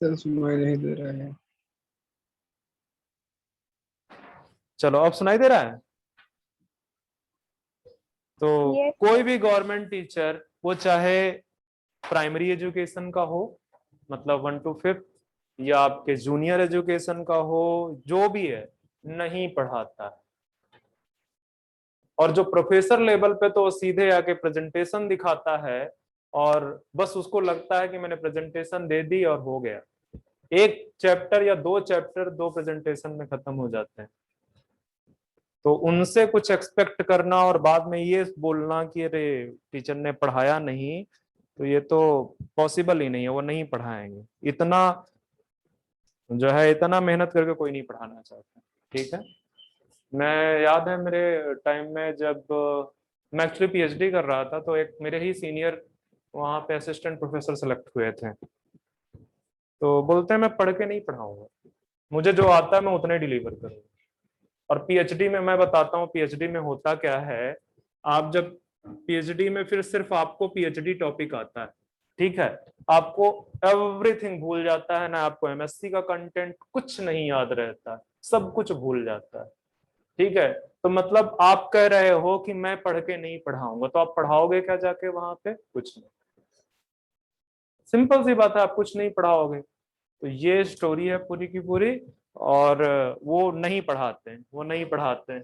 Sir सुनाई नहीं दे रहा है। चलो अब सुनाई दे रहा है। तो ये कोई भी गवर्नमेंट टीचर, वो चाहे प्राइमरी एजुकेशन का हो, मतलब 1 to 5, या आपके जूनियर एजुकेशन का हो, जो भी है, नहीं पढ़ाता है। और जो प्रोफेसर लेवल पे तो सीधे आके प्रेजेंटेशन दिखाता है, और बस उसको लगता है कि मैंने प्रेजेंटेशन दे दी और हो गया। एक चैप्टर या 2 चैप्टर 2 प्रेजेंटेशन में खत्म हो जाते हैं। तो उनसे कुछ एक्सपेक्ट करना और बाद में ये बोलना कि अरे टीचर ने पढ़ाया नहीं, तो ये तो पॉसिबल ही नहीं है, वो नहीं पढ़ाएंगे। इतना जो है, इतना मेहनत करके कोई नहीं पढ़ाना चाहता। ठीक है। मैं याद है मेरे टाइम में जब मैं एक्चुअली पीएचडी कर रहा था, तो एक मेरे ही सीनियर वहाँ पे असिस्टेंट प्रोफेसर सेलेक्ट हुए थे। तो बोलते हैं मैं पढ़ के नहीं पढ़ाऊंगा, मुझे जो आता है मैं उतने डिलीवर करूंगा। और पीएचडी में मैं बताता हूँ पीएचडी में होता क्या है। आप जब पीएचडी में, फिर सिर्फ आपको पीएचडी टॉपिक आता है, ठीक है। आपको एवरीथिंग भूल जाता है ना, आपको एमएससी का कंटेंट कुछ नहीं याद रहता, सब कुछ भूल जाता है। ठीक है। तो मतलब आप कह रहे हो कि मैं पढ़ के नहीं पढ़ाऊंगा, तो आप पढ़ाओगे क्या जाके वहां पे? कुछ नहीं। सिंपल सी बात है, आप कुछ नहीं पढ़ाओगे। तो ये स्टोरी है पूरी की पूरी। और वो नहीं पढ़ाते हैं, वो नहीं पढ़ाते हैं।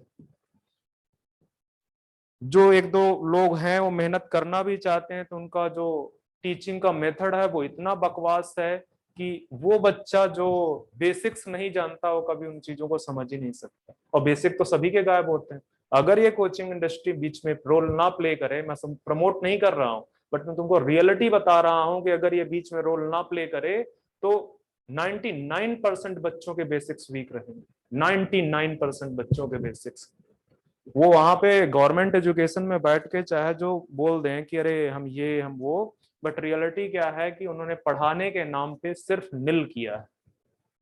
जो एक दो लोग हैं वो मेहनत करना भी चाहते हैं, तो उनका जो टीचिंग का मेथड है वो इतना बकवास है कि वो बच्चा जो बेसिक्स नहीं जानता, वो कभी उन चीजों को समझ ही नहीं सकता। और बेसिक तो सभी के गायब होते हैं। अगर ये कोचिंग इंडस्ट्री बीच में रोल ना प्ले करे, मैं प्रमोट नहीं कर रहा हूँ, बट मैं तुमको रियलिटी बता रहा हूँ कि अगर ये बीच में रोल ना प्ले करे, तो 99% बच्चों के बेसिक्स वीक रहेंगे। 99% बच्चों के बेसिक्स। वो वहां पे गवर्नमेंट एजुकेशन में बैठ के चाहे जो बोल दें कि अरे हम ये हम वो, बट रियलिटी क्या है कि उन्होंने पढ़ाने के नाम पे सिर्फ निल किया है।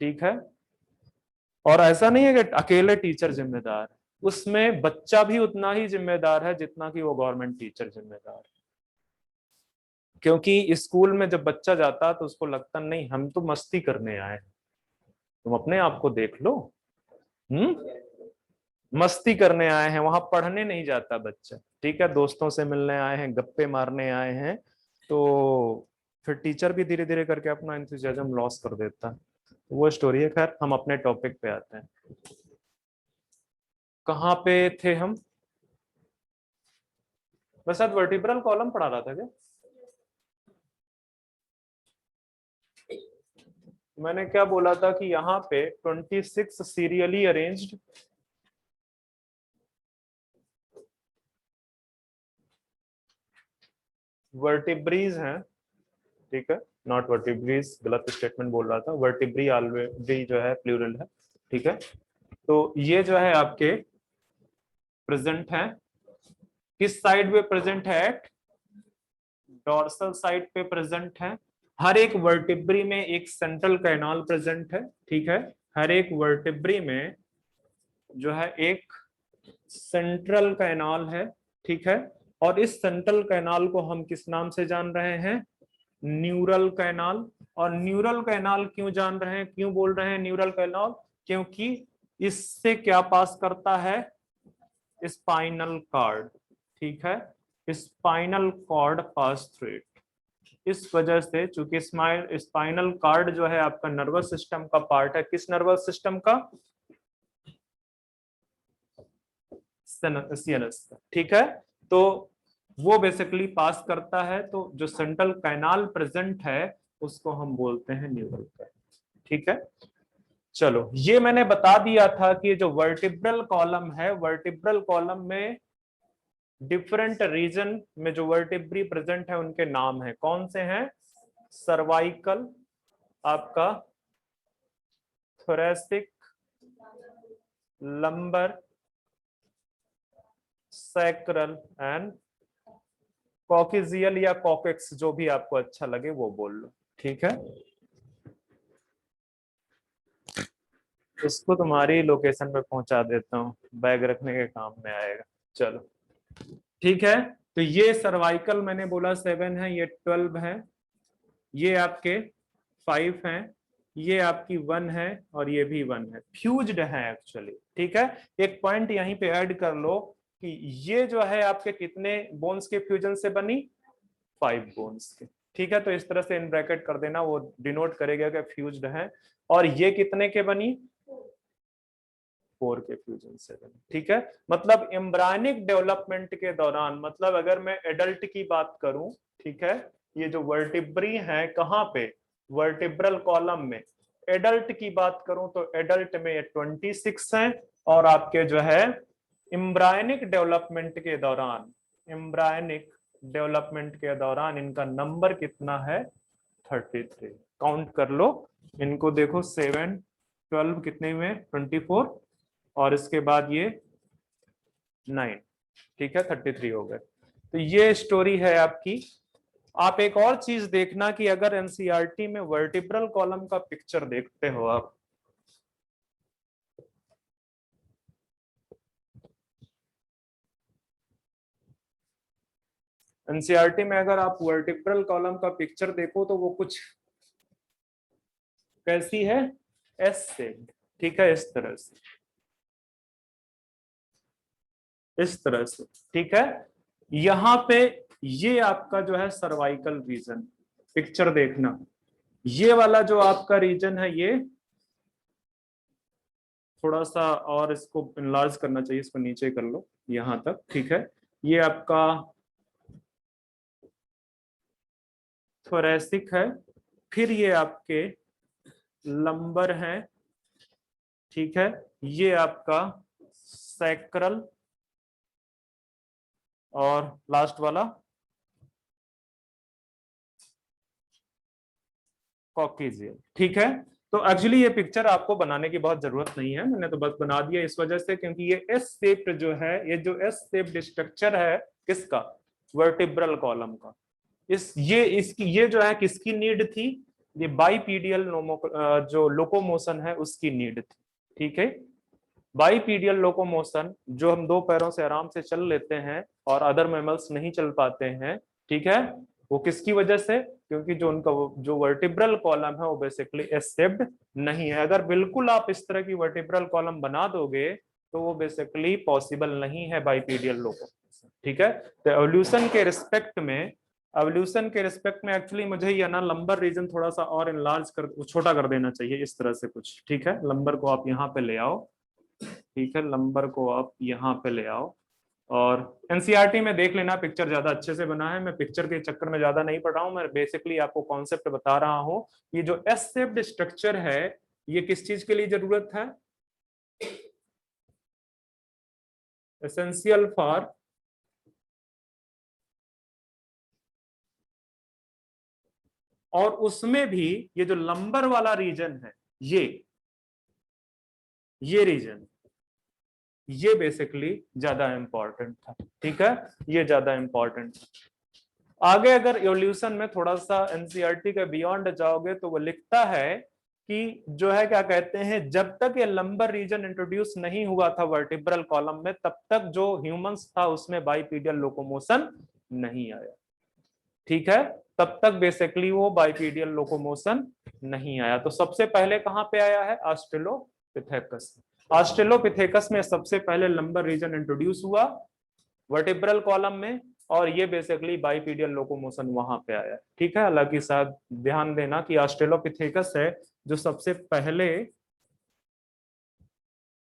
ठीक है। और ऐसा नहीं है कि अकेले टीचर जिम्मेदार है, उसमें बच्चा भी उतना ही जिम्मेदार है जितना कि वो गवर्नमेंट टीचर जिम्मेदार है। क्योंकि स्कूल में जब बच्चा जाता है तो उसको लगता नहीं हम तो मस्ती करने आए हैं, तुम अपने आप को देख लो। मस्ती करने आए हैं, वहां पढ़ने नहीं जाता बच्चा। ठीक है, दोस्तों से मिलने आए हैं, गप्पे मारने आए हैं। तो फिर टीचर भी धीरे धीरे करके अपना एंथुसियाज्म लॉस कर देता है। तो वो स्टोरी है। खैर हम अपने टॉपिक पे आते हैं। कहाँ पे थे हम? मैं शायद वर्टिब्रल कॉलम पढ़ा रहा था क्या? मैंने क्या बोला था कि यहाँ पे 26 सीरियली अरेंज्ड वर्टिब्रीज हैं। ठीक है, नॉट वर्टिब्रीज, गलत स्टेटमेंट बोल रहा था। वर्टिब्री ऑलरेडी जो है प्लूरल है। ठीक है। तो ये जो है आपके प्रेजेंट है, किस साइड पे प्रेजेंट है? डॉर्सल साइड पे प्रेजेंट है। हर एक वर्टिब्री में एक सेंट्रल कैनाल प्रेजेंट है। ठीक है। हर एक वर्टिब्री में जो है एक सेंट्रल कैनाल है। ठीक है। और इस सेंट्रल कैनाल को हम किस नाम से जान रहे हैं? Neural canal. और न्यूरल कैनाल क्यों जान रहे हैं, क्यों बोल रहे हैं न्यूरल कैनाल? क्योंकि इससे क्या पास करता है? Spinal cord. ठीक है। Spinal cord pass through it. इस वजह से, चूंकि स्पाइनल कॉर्ड जो है आपका नर्वस सिस्टम का पार्ट है, किस नर्वस सिस्टम का? सीएनएस। ठीक है। तो वो बेसिकली पास करता है, तो जो सेंट्रल कैनाल प्रेजेंट है उसको हम बोलते हैं न्यूरल कैनाल। ठीक है। चलो, ये मैंने बता दिया था कि जो वर्टिब्रल कॉलम है, वर्टिब्रल कॉलम में डिफरेंट रीजन में जो वर्टिब्री प्रेजेंट है उनके नाम है। कौन से हैं? सर्वाइकल, आपका थोरेसिक, लंबर, सैक्रल एंड कॉकिजियल या कॉकेक्स, जो भी आपको अच्छा लगे वो बोल लो। ठीक है। इसको तुम्हारी लोकेशन पे पहुंचा देता हूँ, बैग रखने के काम में आएगा। चलो ठीक है। तो ये सर्वाइकल मैंने बोला 7 है, ये 12 है, ये आपके 5 हैं, ये आपकी 1 है और ये भी 1 है, फ्यूज्ड है एक्चुअली। ठीक है, एक पॉइंट यहीं पे ऐड कर लो कि ये जो है आपके कितने बोन्स के फ्यूजन से बनी, 5 बोन्स के। ठीक है, तो इस तरह से इन ब्रैकेट कर देना, वो डिनोट करेगा कि फ्यूज्ड है। और ये कितने के बनी, 4 के फ्यूजन से बनी। ठीक है, मतलब एम्ब्रायनिक डेवलपमेंट के दौरान, मतलब अगर मैं एडल्ट की बात करूं, ठीक है, ये जो वर्टिब्री है कहाँ पे, वर्टिब्रल कॉलम में। एडल्ट की बात करूं तो एडल्ट में ये 26 है, और आपके जो है एम्ब्रायनिक डेवलपमेंट के दौरान, एम्ब्रायनिक डेवलपमेंट के दौरान इनका नंबर कितना है, 33। काउंट कर लो इनको, देखो 7 12 कितने हुए, 24, और इसके बाद ये 9। ठीक है, 33 हो गए। तो ये स्टोरी है आपकी। आप एक और चीज देखना कि अगर एनसीईआरटी में वर्टिब्रल कॉलम का पिक्चर देखते हो आप, एनसीईआरटी में अगर आप वर्टिब्रल कॉलम का पिक्चर देखो तो वो कुछ कैसी है, एस शेप्ड। ठीक है, इस तरह से, इस तरह से। ठीक है, यहां पे ये आपका जो है सर्वाइकल रीजन, पिक्चर देखना, ये वाला जो आपका रीजन है, ये थोड़ा सा और इसको इनलार्ज करना चाहिए, इसको नीचे कर लो यहां तक। ठीक है, ये आपका थोरेसिक है, फिर ये आपके लंबर है। ठीक है, ये आपका सैक्रल, और लास्ट वाला कॉकेजियल। ठीक है, तो एक्चुअली ये पिक्चर आपको बनाने की बहुत जरूरत नहीं है, मैंने तो बस बना दिया इस वजह से क्योंकि ये एस शेप्ड जो है, ये जो एस शेप्ड स्ट्रक्चर है किसका, वर्टिब्रल कॉलम का, इस ये इसकी ये जो है किसकी नीड थी, ये बाइपीडियल जो लोकोमोशन है उसकी नीड थी। ठीक है, बाइपीडियल लोकोमोशन, जो हम दो पैरों से आराम से चल लेते हैं और अदर मैमल्स नहीं चल पाते हैं। ठीक है, वो किसकी वजह से, क्योंकि जो उनका जो वर्टिब्रल कॉलम है वो बेसिकली एस शेप्ड नहीं है। अगर बिल्कुल आप इस तरह की वर्टिब्रल कॉलम बना दोगे तो वो बेसिकली पॉसिबल नहीं है बाइपीडियल लोकोमोशन। ठीक है, तो एवोल्यूशन के रिस्पेक्ट में, एवोल्यूशन के रिस्पेक्ट में एक्चुअली मुझे ये ना लंबर रीजन थोड़ा सा और इनलार्ज कर, छोटा कर देना चाहिए इस तरह से कुछ। ठीक है, लंबर को आप यहाँ पे ले आओ। ठीक है, नंबर को आप यहाँ पे ले आओ, और एनसीईआरटी में देख लेना, पिक्चर ज्यादा अच्छे से बना है। मैं पिक्चर के चक्कर में ज्यादा नहीं पढ़ रहा हूँ, मैं बेसिकली आपको कॉन्सेप्ट बता रहा हूँ। ये जो एस शेप्ड स्ट्रक्चर है, ये किस चीज के लिए जरूरत है, एसेंशियल फॉर और उसमें भी ये जो लंबर वाला रीजन है, ये रीजन, ये बेसिकली ज्यादा इंपॉर्टेंट था। ठीक है, ये ज्यादा इंपॉर्टेंट था। आगे अगर एवोल्यूशन में थोड़ा सा एनसीईआरटी के बियॉन्ड जाओगे तो वो लिखता है कि जो है क्या कहते हैं, जब तक ये लंबर रीजन इंट्रोड्यूस नहीं हुआ था वर्टिब्रल कॉलम में, तब तक जो ह्यूमंस था उसमें बाइपीडियल लोकोमोशन नहीं आया। ठीक है, तब तक बेसिकली वो बाइपीडियल लोकोमोशन नहीं आया। तो सबसे पहले कहां पे आया है, ऑस्ट्रेलोपिथेकस। ऑस्ट्रेलोपिथेकस में सबसे पहले लंबर रीजन इंट्रोड्यूस हुआ वर्टिब्रल कॉलम में, और ये बेसिकली बाइपीडियल लोकोमोशन वहां पे आया। ठीक है, हालांकि साथ ध्यान देना कि ऑस्ट्रेलोपिथेकस है जो सबसे पहले,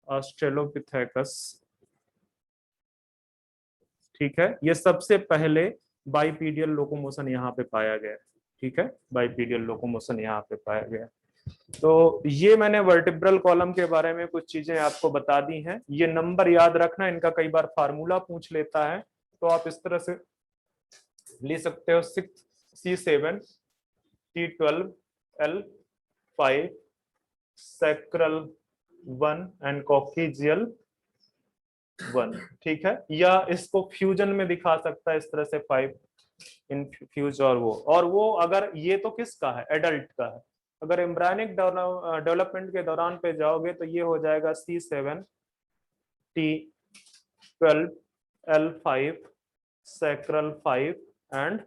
ऑस्ट्रेलोपिथेकस, ठीक है, ये सबसे पहले बाइपीडियल लोकोमोशन यहाँ पे पाया गया। ठीक है, बाइपीडियल लोकोमोशन यहाँ पे पाया गया। तो ये मैंने वर्टिब्रल कॉलम के बारे में कुछ चीजें आपको बता दी हैं। ये नंबर याद रखना, इनका कई बार फार्मूला पूछ लेता है, तो आप इस तरह से ले सकते हो, 6C7 T12 L5 sacral 1 and coxal 1। ठीक है, या इसको फ्यूजन में दिखा सकता है इस तरह से, 5 इन फ्यूज, और वो अगर ये तो किसका है, एडल्ट का है। अगर एम्ब्रायनिक डेवलपमेंट के दौरान पे जाओगे तो ये हो जाएगा C7 T12 L5 sacral 5 and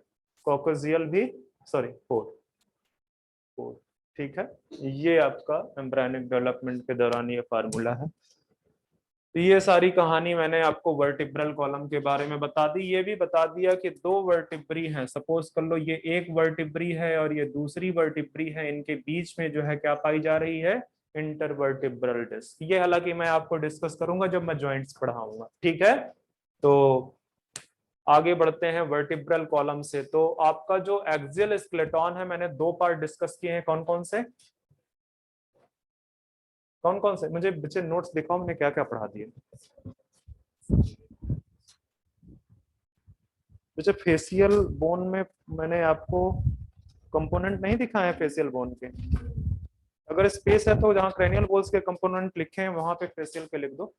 कॉकोजियल भी, सॉरी 4। ठीक है, ये आपका एम्ब्रायनिक डेवलपमेंट के दौरान ये फार्मूला है। तो ये सारी कहानी मैंने आपको वर्टिब्रल कॉलम के बारे में बता दी। ये भी बता दिया कि दो वर्टिब्री हैं, सपोज कर लो ये एक वर्टिब्री है और ये दूसरी वर्टिब्री है, इनके बीच में जो है क्या पाई जा रही है, इंटरवर्टिब्रल डिस्क। ये हालांकि मैं आपको डिस्कस करूंगा जब मैं जॉइंट्स पढ़ाऊंगा, ठीक है। तो आगे बढ़ते हैं वर्टिब्रल कॉलम से। तो आपका जो एक्सियल स्केलेटन है, मैंने दो पार्ट डिस्कस किए हैं। कौन कौन से, कौन कौन से, मुझे बच्चे नोट्स दिखाओ, मैंने क्या क्या पढ़ा दिए। बच्चे फेशियल बोन में मैंने आपको कंपोनेंट नहीं दिखाए हैं फेशियल बोन के। अगर स्पेस है तो जहां क्रेनियल बोन्स के कंपोनेंट लिखे हैं वहां पे फेशियल के लिख दो।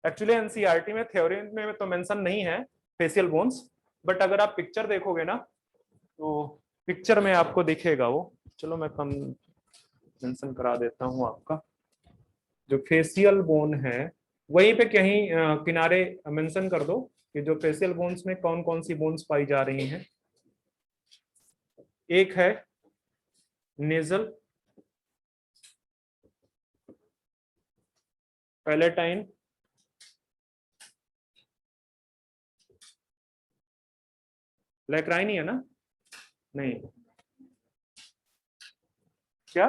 एक्चुअली एनसीईआरटी में थ्योरी में तो मेंशन नहीं है फेशियल बोन्स, बट अगर आप पिक्चर देखोगे ना तो पिक्चर में आपको दिखेगा वो। चलो मैं कम मेंशन करा देता हूँ आपका। जो फेशियल बोन है वहीं पे कहीं किनारे मेंशन कर दो कि जो फेशियल बोन्स में कौन कौन सी बोन्स पाई जा रही हैं। एक है नेजल, पैलेटाइन, लैक्राइन ही है ना, नहीं क्या,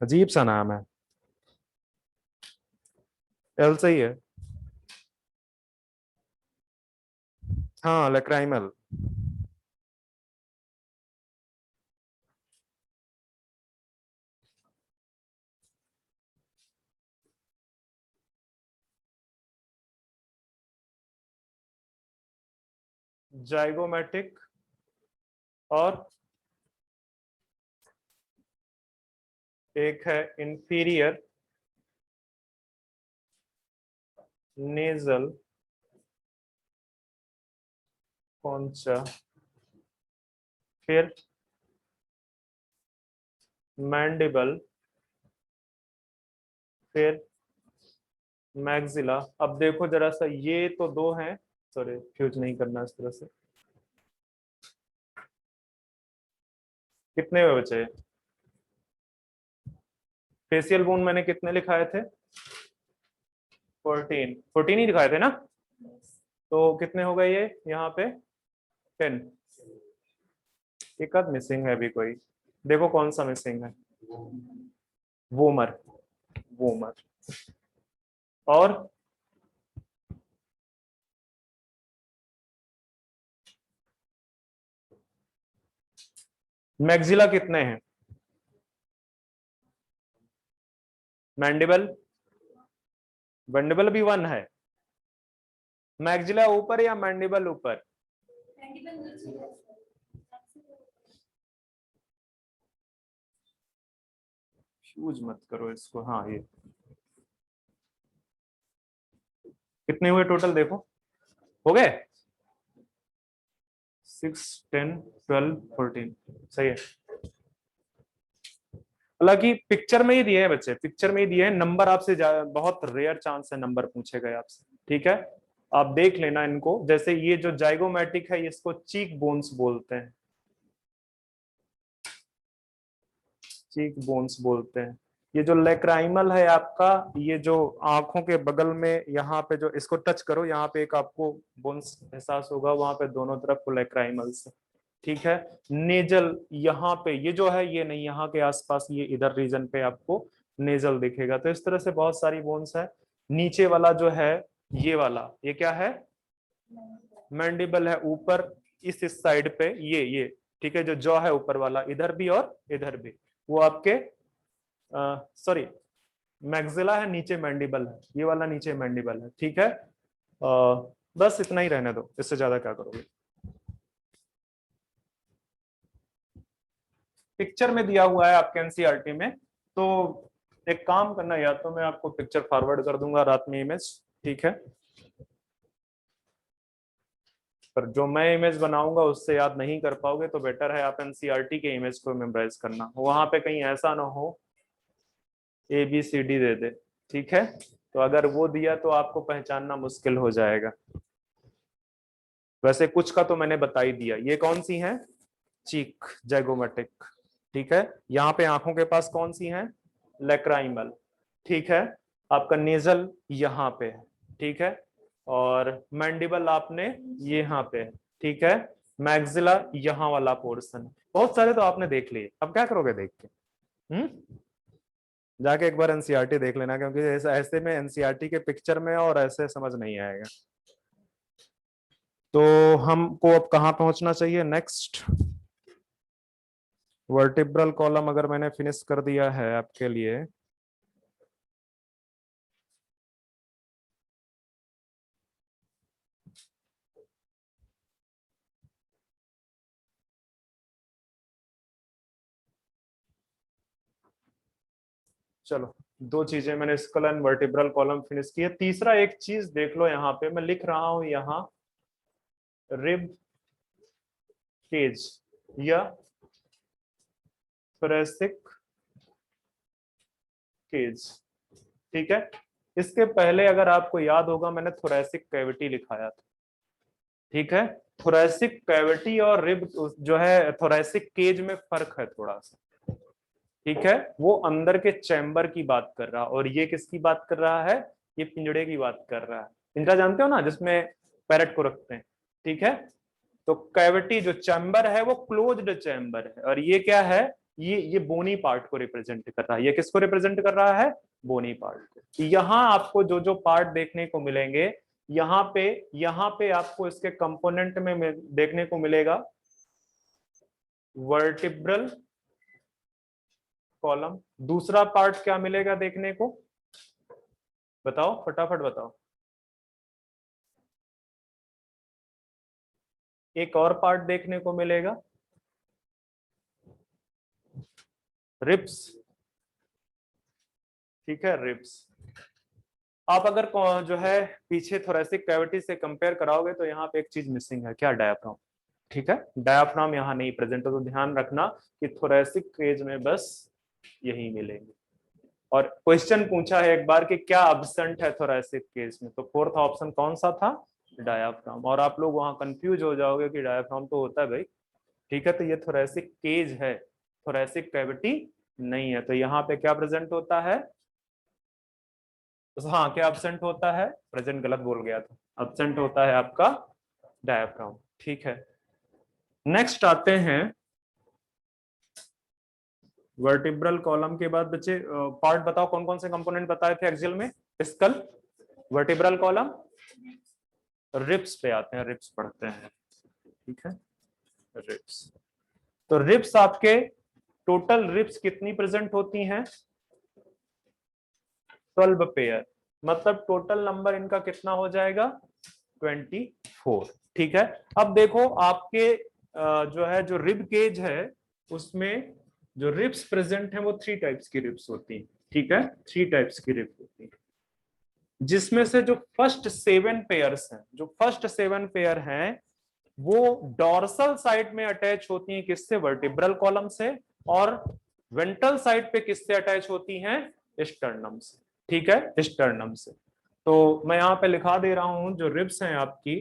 अजीब सा नाम है, एल सही है, हाँ लैक्राइमल। जाइगोमेटिक और एक है इंफीरियर नेजल कौनसा, फिर मैंडिबल, फिर मैक्सिला। अब देखो जरा सा, ये तो दो हैं, सॉरी फ्यूज नहीं करना इस तरह से। कितने में बचे, फेशियल बोन मैंने कितने लिखाए थे, 14, 14 ही दिखाए थे ना। तो कितने हो गए ये यहाँ पे, 10। एक आध मिसिंग है अभी कोई, देखो कौन सा मिसिंग है, वोमर, वोमर। और मैक्सिला कितने हैं, मैंडिबल, मैंडिबल भी 1 है। मैक्सिला ऊपर या मैंडिबल ऊपर, यूज मत करो इसको। हाँ ये कितने हुए टोटल देखो, हो गए 6, 10, 12, 14, सही है। हालांकि पिक्चर में ही दिए हैं बच्चे, पिक्चर में ही दिए हैं नंबर, आपसे बहुत रेयर चांस है नंबर पूछे गए आपसे, ठीक है। आप देख लेना इनको, जैसे ये जो जाइगोमैटिक है इसको चीक बोन्स बोलते हैं, चीक बोन्स बोलते हैं। ये जो लेक्राइमल है आपका, ये जो आंखों के बगल में यहाँ पे जो इसको टच करो, यहाँ पे एक आपको बोन्स एहसास होगा, वहां पे दोनों तरफ लेक्राइमल्स, ठीक है। नेजल यहाँ पे, ये जो है ये नहीं, यहाँ के आसपास ये इधर रीजन पे आपको नेजल दिखेगा। तो इस तरह से बहुत सारी बोन्स है। नीचे वाला जो है ये वाला, ये क्या है, मैंडिबल है ऊपर इस साइड पे, ये ठीक है। जो जॉ है ऊपर वाला, इधर भी और इधर भी, वो आपके सॉरी मैक्सिला है, नीचे मैंडिबल है, ये वाला नीचे मैंडिबल है, ठीक है। बस इतना ही रहने दो, इससे ज्यादा क्या करोगे। पिक्चर में दिया हुआ है आपके एनसीईआरटी में, तो एक काम करना, या तो मैं आपको पिक्चर फॉरवर्ड कर दूंगा रात में इमेज, ठीक है। पर जो मैं इमेज बनाऊंगा उससे याद नहीं कर पाओगे, तो बेटर है आप एनसीईआरटी के इमेज को मेमोराइज करना, वहां पे कहीं ऐसा ना हो ABCD दे दे, ठीक है, तो अगर वो दिया तो आपको पहचानना मुश्किल हो जाएगा। वैसे कुछ का तो मैंने बता ही दिया। ये कौन सी है? चीक, जैगोमेटिक। ठीक है, यहाँ पे आंखों के पास कौन सी है? लैक्राइमल। ठीक है, आपका नेजल यहाँ पे है। ठीक है, और मैंडिबल आपने ये यहाँ पे है। ठीक है, मैक्सिला यहाँ वाला पोर्शन। बहुत सारे तो आपने देख लिए, अब क्या करोगे देख के? जाके एक बार एनसीईआरटी देख लेना, क्योंकि ऐसे में एनसीईआरटी के पिक्चर में और ऐसे समझ नहीं आएगा। तो हमको अब कहाँ पहुंचना चाहिए नेक्स्ट? वर्टिब्रल कॉलम अगर मैंने फिनिश कर दिया है आपके लिए, चलो दो चीजें मैंने skull and vertebral column finish की है। तीसरा एक चीज देख लो, यहाँ पे मैं लिख रहा हूं, यहाँ रिब केज या थोरेसिक केज। ठीक है, इसके पहले अगर आपको याद होगा मैंने थोरेसिक कैविटी लिखाया था। ठीक है, थोरेसिक कैविटी और रिब जो है थोरेसिक केज में फर्क है थोड़ा सा। ठीक है, वो अंदर के चैम्बर की बात कर रहा, और ये किसकी बात कर रहा है? ये पिंजड़े की बात कर रहा है। पिंजरा जानते हो ना, जिसमें पैरेट को रखते हैं। ठीक है, तो कैविटी जो चैम्बर है वो क्लोज्ड चैम्बर है, और ये क्या है? ये बोनी पार्ट को रिप्रेजेंट कर रहा है। ये किसको रिप्रेजेंट कर रहा है? बोनी पार्ट को। यहाँ आपको जो जो पार्ट देखने को मिलेंगे, यहाँ पे आपको इसके कंपोनेंट में देखने को मिलेगा वर्टिब्रल कॉलम। दूसरा पार्ट क्या मिलेगा देखने को? बताओ, फटाफट बताओ। एक और पार्ट देखने को मिलेगा, रिब्स। ठीक है, रिब्स। आप अगर जो है पीछे थोरेसिक कैविटी से कंपेयर कराओगे तो यहाँ पे एक चीज मिसिंग है, क्या? डायाफ्राम। ठीक है, डायाफ्राम यहाँ नहीं प्रेजेंट है, तो ध्यान रखना कि थोरेसिक केज में बस यही मिलेंगे। और क्वेश्चन पूछा है एक बार कि क्या अब्सेंट है थोरेसिक केज में, तो फोर्थ ऑप्शन कौन सा था? डायाफ्राम। और आप लोग वहां कंफ्यूज हो जाओगे कि डायाफ्राम तो होता है भाई। ठीक है, तो ये थोरेसिक केज है, थोरेसिक कैविटी नहीं है। तो यहाँ पे क्या प्रेजेंट होता है? तो हाँ, क्या एब्सेंट होता है? प्रेजेंट गलत बोल गया था, एब्सेंट होता है आपका डायाफ्राम। ठीक है, नेक्स्ट आते हैं वर्टिब्रल कॉलम के बाद बच्चे पार्ट बताओ, कौन कौन से कंपोनेंट बताए थे एक्सियल में? स्कल, वर्टिब्रल कॉलम, रिब्स पे आते हैं, रिब्स पढ़ते हैं। ठीक है, रिब्स। तो रिब्स आपके टोटल रिब्स कितनी प्रेजेंट होती हैं? 12 पेयर। मतलब टोटल नंबर इनका कितना हो जाएगा? 24। ठीक है, अब देखो आपके जो है जो रिब केज है उसमें जो रिब्स प्रेजेंट है वो 3 टाइप्स की रिब्स होती हैं। ठीक है, 3 टाइप्स की रिब्स होती हैं, जिसमें से जो फर्स्ट 7 पेयर्स हैं, जो फर्स्ट 7 पेयर हैं वो डॉर्सल साइड में अटैच होती हैं, किससे? वर्टिब्रल कॉलम से। और वेंट्रल साइड पे किससे अटैच होती हैं? स्टर्नम से। ठीक है, स्टर्नम से। तो मैं यहां पे लिखा दे रहा हूं जो रिब्स हैं आपकी,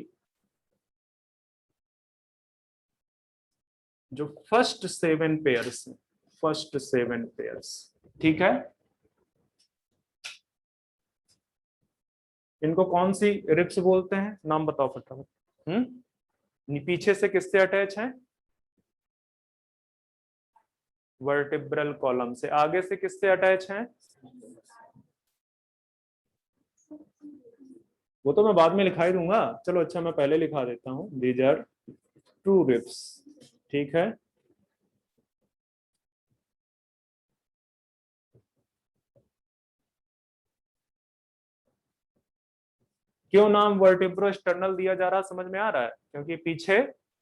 जो फर्स्ट 7 पेयर्स हैं, फर्स्ट 7 पेयर्स। ठीक है, इनको कौन सी रिब्स बोलते हैं? नाम बताओ फटाफट। पीछे से किससे अटैच है? वर्टिब्रल कॉलम से। आगे से किससे अटैच है? वो तो मैं बाद में लिखा ही दूंगा। चलो अच्छा, मैं पहले लिखा देता हूं, दीज आर ट्रू रिब्स। ठीक है, क्यों नाम वर्टिब्रो स्टर्नल दिया जा रहा, समझ में आ रहा है? क्योंकि पीछे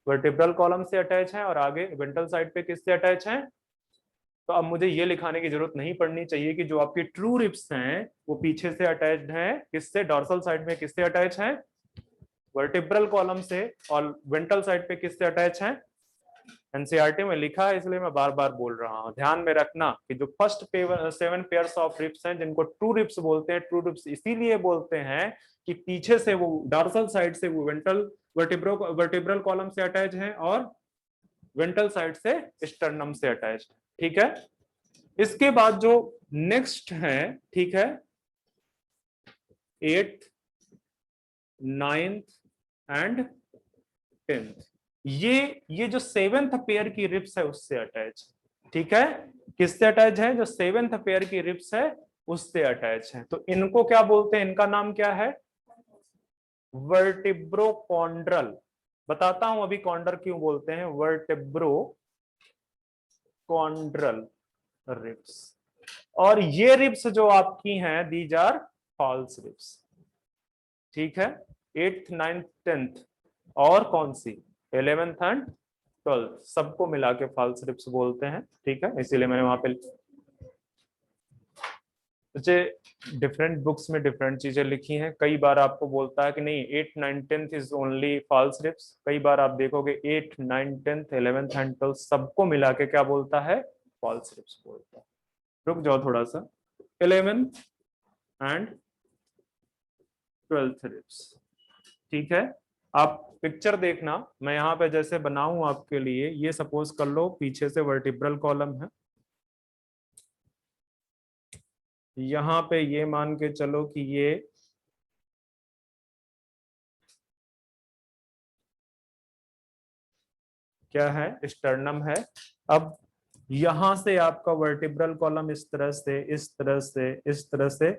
वर्टिब्रल कॉलम से अटैच है और आगे वेंट्रल साइड पे किससे अटैच है। तो अब मुझे ये लिखाने की जरूरत नहीं पड़नी चाहिए कि जो आपकी ट्रू रिब्स हैं वो पीछे से अटैच्ड हैं, किससे? डॉर्सल साइड में किससे अटैच है? वर्टिब्रल कॉलम से। और वेंट्रल साइड पे किससे अटैच है? एनसीईआरटी में लिखा है, इसलिए मैं बार बार बोल रहा हूँ। ध्यान में रखना कि जो फर्स्ट 7 पेयर्स ऑफ रिब्स हैं, जिनको ट्रू रिब्स बोलते हैं, ट्रू रिब्स इसीलिए बोलते हैं कि पीछे से वो डॉर्सल साइड से वो वर्टिब्रल कॉलम से अटैच है और वेंट्रल साइड से स्टर्नम से अटैच है। ठीक है, इसके बाद जो नेक्स्ट है, ठीक है, 8th 9th एंड 10th, ये जो 7th पेयर की रिब्स है उससे अटैच। ठीक है, किससे अटैच है? जो 7th पेयर की रिब्स है उससे अटैच है। तो इनको क्या बोलते हैं? इनका नाम क्या है? वर्टिब्रोकॉन्ड्रल। बताता हूं अभी कॉन्डर क्यों बोलते हैं, वर्टिब्रोकॉन्ड्रल रिब्स। और ये रिब्स जो आपकी हैं, दीज आर फॉल्स रिब्स। ठीक है, 8th 9th 10th और कौन सी 11th एंड 12th, सबको मिला के फॉल्स रिब्स बोलते हैं। ठीक है, इसीलिए मैंने वहां पे डिफरेंट बुक्स में डिफरेंट चीजें लिखी हैं। कई बार आपको बोलता है कि नहीं 8th 9th 10th is only false ribs, कई बार आप देखोगे 8th 9th 10th 11th and 12th सबको मिला के क्या बोलता है? फॉल्स रिब्स बोलता है। रुक जाओ थोड़ा सा, 11th एंड 12th रिब्स। ठीक है, आप पिक्चर देखना, मैं यहाँ पे जैसे बनाऊं आपके लिए, ये सपोज कर लो पीछे से वर्टिब्रल कॉलम है, यहाँ पे ये मान के चलो कि ये क्या है? स्टर्नम है। अब यहां से आपका वर्टिब्रल कॉलम इस तरह से इस तरह से इस तरह से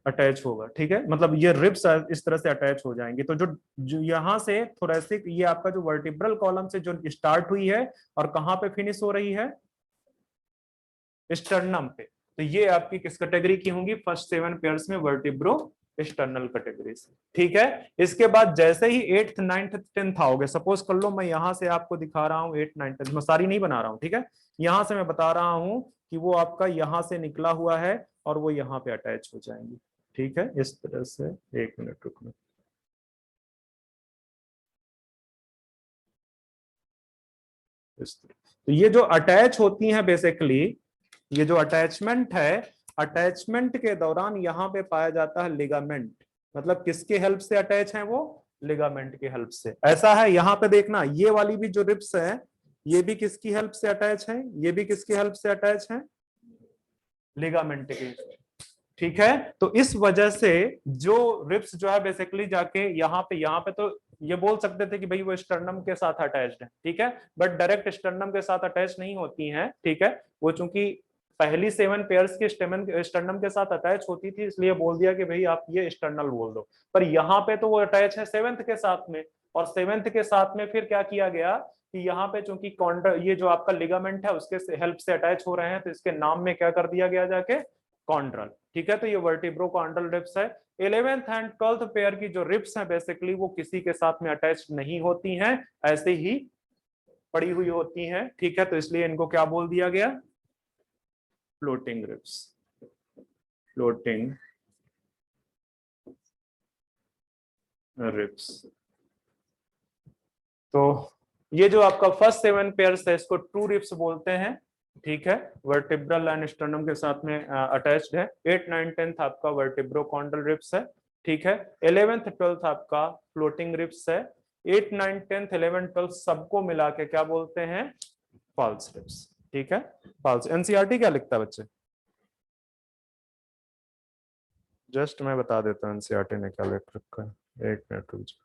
अटैच होगा। ठीक है, मतलब ये रिब्स इस तरह से अटैच हो जाएंगे। तो जो यहाँ से थोरेसिक, ये आपका जो वर्टिब्रल कॉलम से जो स्टार्ट हुई है और कहां पे फिनिश हो रही है? स्टर्नम पे। तो ये आपकी किस कैटेगरी की होंगी? फर्स्ट 7 पेयर्स में वर्टिब्रो स्टर्नल कैटेगरी से। ठीक है, इसके बाद जैसे ही 8th 9th 10th आओगे, सपोज कर लो मैं यहां से आपको दिखा रहा हूं 8th 9th 10th, मैं सारी नहीं बना रहा हूं। ठीक है, यहां से मैं बता रहा हूं कि वो आपका यहां से निकला हुआ है और वो यहाँ पे अटैच हो जाएंगे। ठीक है, इस तरह से। 1 मिनट रुकना, इस तरह। तो ये जो अटैच होती हैं बेसिकली, ये जो अटैचमेंट है, अटैचमेंट के दौरान यहाँ पे पाया जाता है लिगामेंट। मतलब किसके हेल्प से अटैच है वो? लिगामेंट की हेल्प से। ऐसा है, यहाँ पे देखना, ये वाली भी जो रिब्स है, ये भी किसकी हेल्प से अटैच है? ये भी किसकी हेल्प से अटैच है? लिगामेंट की। ठीक है, तो इस वजह से जो रिब्स जो है बेसिकली जाके यहाँ पे तो ये बोल सकते थे कि भाई वो स्टर्नम के साथ अटैच्ड है। ठीक है, बट डायरेक्ट स्टर्नम के साथ अटैच नहीं होती हैं। ठीक है, वो चूंकि पहली 7 पेयर्स के स्टर्नम के साथ अटैच होती थी, इसलिए बोल दिया कि भाई आप ये स्टर्नल बोल दो। पर यहाँ पे तो वो अटैच है 7th के साथ में, और 7th के साथ में फिर क्या किया गया कि यहाँ पे चूंकि कॉन्डर, ये जो आपका लिगामेंट है उसके हेल्प से अटैच हो रहे हैं, तो इसके नाम में क्या कर दिया गया जाके? कॉन्ड्रल। ठीक है, तो ये वर्टिब्रो कॉन्ड्रल रिब्स है। 11th एंड 12th पेयर की जो रिब्स हैं बेसिकली वो किसी के साथ में अटैच नहीं होती हैं, ऐसे ही पड़ी हुई होती हैं। ठीक है, तो इसलिए इनको क्या बोल दिया गया? Floating ribs. Floating ribs. तो ये जो आपका फर्स्ट 7 पेयर्स है इसको ट्रू रिब्स बोलते हैं। ठीक है, वर्टिब्रल एंड स्टर्नम के साथ में अटैच्ड है। 8 9 10th आपका वर्टिब्रो कॉन्डल रिब्स है। ठीक है, 11th 12th आपका फ्लोटिंग रिब्स है। 8 9 10th 11 12th सबको मिला के क्या बोलते हैं? False ribs. ठीक है, फॉल्स। एनसीईआरटी क्या लिखता है बच्चे? जस्ट मैं बता देता हूँ एनसीईआरटी ने क्या लिख रखा है, 1 मिनट रुक जाओ।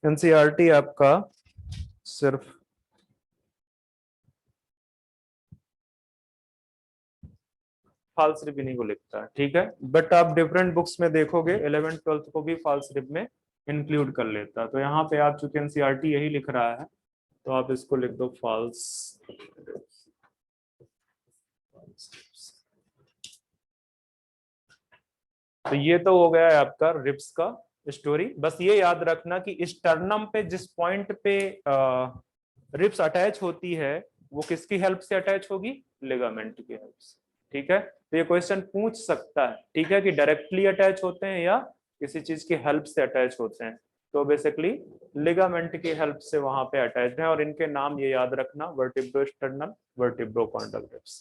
एनसीईआरटी आपका सिर्फ फॉल्स रिब इन्हीं को लिखता है। ठीक है, बट आप डिफरेंट बुक्स में देखोगे 11th 12th को भी फॉल्स रिब में इंक्लूड कर लेता है। तो यहाँ पे आप चूंकि एनसीईआरटी यही लिख रहा है, तो आप इसको लिख दो फॉल्स। तो ये तो हो गया है आपका रिब्स का स्टोरी। बस ये याद रखना कि स्टर्नम पे जिस पॉइंट पे रिब्स अटैच होती है वो किसकी हेल्प से अटैच होगी? लिगामेंट की हेल्प से। ठीक है, तो ये क्वेश्चन पूछ सकता है, ठीक है, कि डायरेक्टली अटैच होते हैं या किसी चीज की हेल्प से अटैच होते हैं। तो बेसिकली लिगामेंट की हेल्प से वहां पे अटैच्ड है, और इनके नाम ये याद रखना, वर्टिब्रोस्टर्नल, वर्टिब्रोकॉन्डल रिब्स।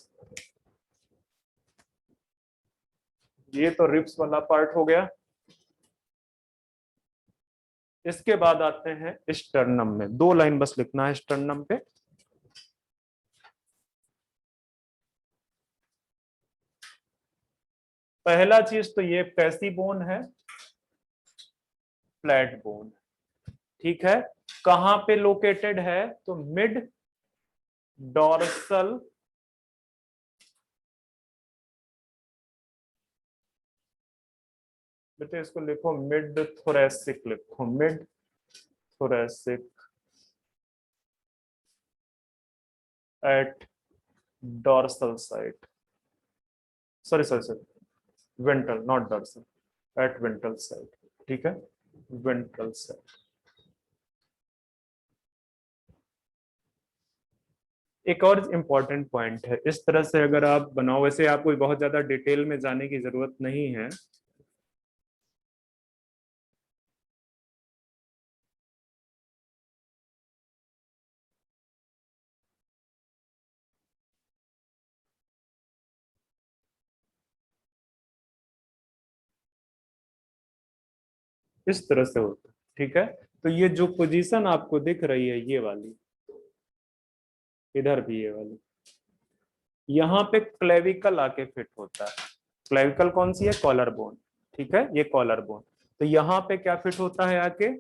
ये तो रिब्स वाला पार्ट हो गया। इसके बाद आते हैं स्टर्नम में, 2 लाइन बस लिखना है स्टर्नम पे। पहला चीज तो ये कैसी बोन है, फ्लैट बोन, ठीक है। कहां पे लोकेटेड है, तो मिड डॉर्सल बेटे इसको लिखो मिड थोरेसिक, लिखो mid thoracic at dorsal side, sorry sorry sorry, ventral not dorsal, at ventral side, ठीक है, वेंट्रल साइड। एक और इम्पॉर्टेंट पॉइंट है, इस तरह से अगर आप बनाओ, वैसे आपको बहुत ज्यादा डिटेल में जाने की जरूरत नहीं है, इस तरह से होता है, ठीक है। तो ये जो पोजीशन आपको दिख रही है, ये वाली, इधर भी ये वाली, यहाँ पे क्लेविकल आके फिट होता है। क्लेविकल कौन सी है, कॉलर बोन, ठीक है, ये कॉलर बोन। तो यहाँ पे क्या फिट होता है आके,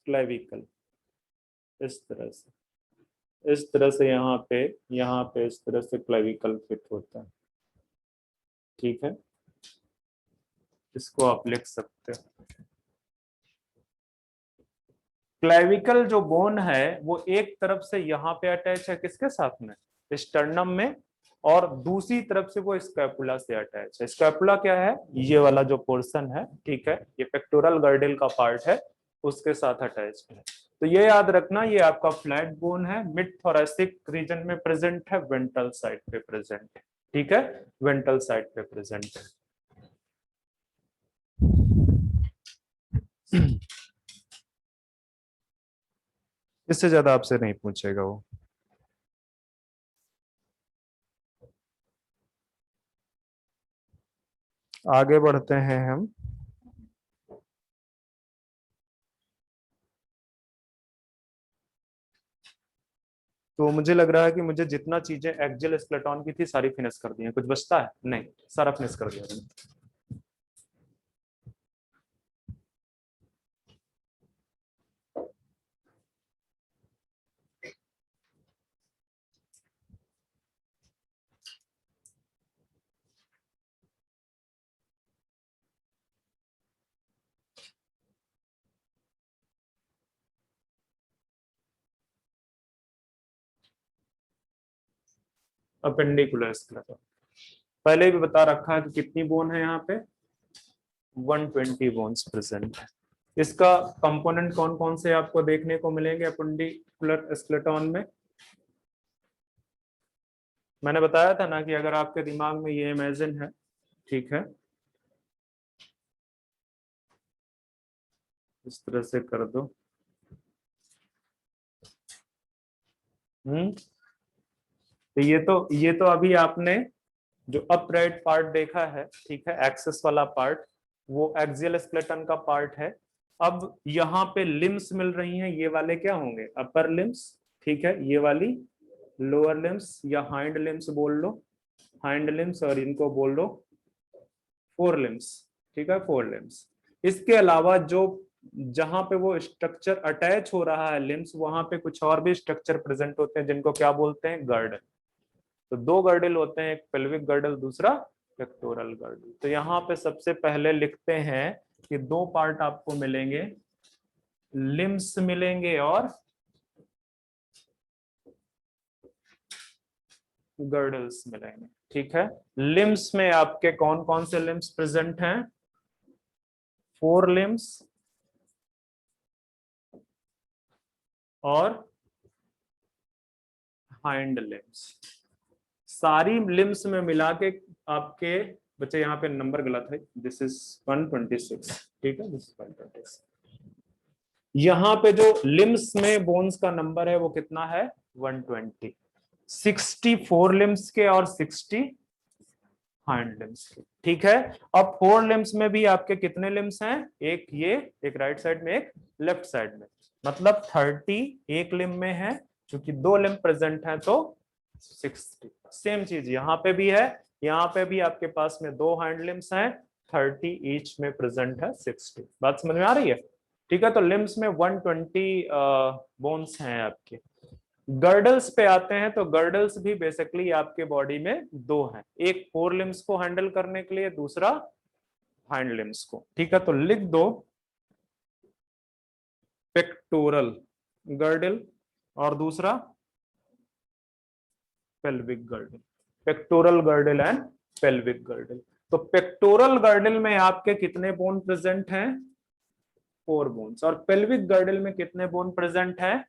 क्लेविकल, इस तरह से, इस तरह से यहाँ पे इस तरह से क्लेविकल फिट होता है, ठीक है। इसको आप लिख सकते हो। क्लेविकल जो बोन है वो एक तरफ से यहाँ पे अटैच है, किसके साथ में, स्टर्नम में, और दूसरी तरफ से वो स्कैपुला से अटैच है। स्कैपुला क्या है, ये वाला जो पोर्शन है, ठीक है, ये पेक्टोरल गर्डल का पार्ट है, उसके साथ अटैच है। तो ये याद रखना, ये आपका फ्लैट बोन है, मिड थोरेसिक रीजन में प्रेजेंट है, वेंट्रल साइड पे प्रेजेंट है, ठीक है, वेंट्रल साइड पे प्रेजेंट है। इससे ज्यादा आपसे नहीं पूछेगा वो। आगे बढ़ते हैं हम। तो मुझे लग रहा है कि मुझे जितना चीजें एक्जियल स्केलेटन की थी सारी फिनिश कर दी हैं, कुछ बचता है नहीं, सारा फिनिश कर दिया मैंने। अपेंडिकुलर स्केलेटन पहले भी बता रखा है कि कितनी बोन है यहाँ पे, 120 बोन्स प्रेजेंट है। इसका कंपोनेंट कौन कौन से आपको देखने को मिलेंगे अपेंडिकुलर स्केलेटन में, मैंने बताया था ना कि अगर आपके दिमाग में ये इमेजिन है, ठीक है, इस तरह से कर दो। तो ये तो अभी आपने जो अपराइट पार्ट देखा है, ठीक है, एक्सेस वाला पार्ट, वो एक्सियल स्केलेटन का पार्ट है। अब यहाँ पे लिम्स मिल रही हैं, ये वाले क्या होंगे, अपर लिम्स, ठीक है, ये वाली लोअर लिम्स या हाइंड लिम्स बोल लो, हाइंड लिम्स, और इनको बोल लो फोर लिम्स, ठीक है, फोर लिम्स। इसके अलावा जो जहां पे वो स्ट्रक्चर अटैच हो रहा है लिम्स, वहां पे कुछ और भी स्ट्रक्चर प्रेजेंट होते हैं जिनको क्या बोलते हैं, गर्डल। तो 2 गर्डल होते हैं, एक पेल्विक गर्डल, दूसरा पेक्टोरल गर्डल। तो यहाँ पे सबसे पहले लिखते हैं कि 2 पार्ट आपको मिलेंगे, लिम्स मिलेंगे और गर्डल्स मिलेंगे, ठीक है। लिम्स में आपके कौन कौन से लिम्स प्रेजेंट हैं, 4 लिम्स और हाइंड लिम्स। सारी लिम्स में मिला के आपके बच्चे यहाँ पे नंबर गलत है, दिस इज 126, ठीक है, दिस इज 126। यहाँ पे जो लिम्स में बोन्स का नंबर है वो कितना है 120, 64 लिम्स के और 60 हाइंड लिम्स के, ठीक है। अब 4 लिम्स में भी आपके कितने लिम्स हैं, एक ये, एक राइट साइड में, एक लेफ्ट साइड में, मतलब 30 एक लिम्ब में है, क्योंकि 2 लिम्ब प्रेजेंट है तो 60। सेम चीज यहाँ पे भी है, यहाँ पे भी आपके पास में 2 हाइंड लिम्स हैं, 30 ईच में प्रेजेंट है 60। बात समझ में आ रही है, ठीक है। तो लिम्स में 120 बोन्स हैं आपके। गर्डल्स पे आते हैं, तो गर्डल्स भी बेसिकली आपके बॉडी में 2 हैं, एक 4 लिम्स को हैंडल करने के लिए, दूसरा हाइंड लिम्स को, ठीक है। तो लिख दो पेक्टोरल गर्डल और दूसरा pelvic girdle, pectoral girdle and pelvic girdle. तो पेक्टोरल गर्डल में आपके कितने बोन प्रेजेंट हैं, 4 बोन्स, और पेल्विक गर्डल में कितने बोन प्रेजेंट हैं,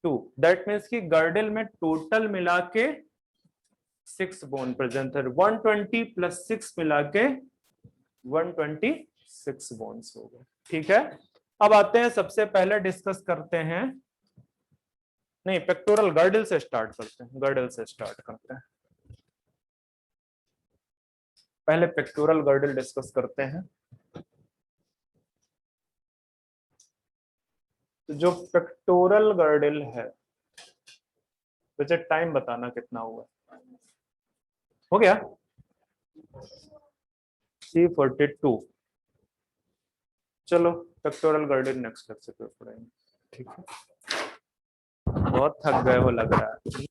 2। दैट मीन्स कि गर्डल में टोटल मिला के 6 बोन प्रेजेंट है, 120 प्लस 6 मिला के 126 बोन्स हो गए, ठीक है। अब आते हैं, सबसे पहले डिस्कस करते हैं, नहीं पेक्टोरल गर्डल से स्टार्ट करते हैं, गर्डल से स्टार्ट करते हैं, पहले पेक्टोरल गर्डल डिस्कस करते हैं। तो जो पेक्टोरल गर्डल है, तो टाइम बताना कितना हुआ, हो गया 3:42। चलो पेक्टोरल गर्डल नेक्स्ट लेक्चर पे पढ़ेंगे, ठीक है। बहुत थक गए हो लग रहा है।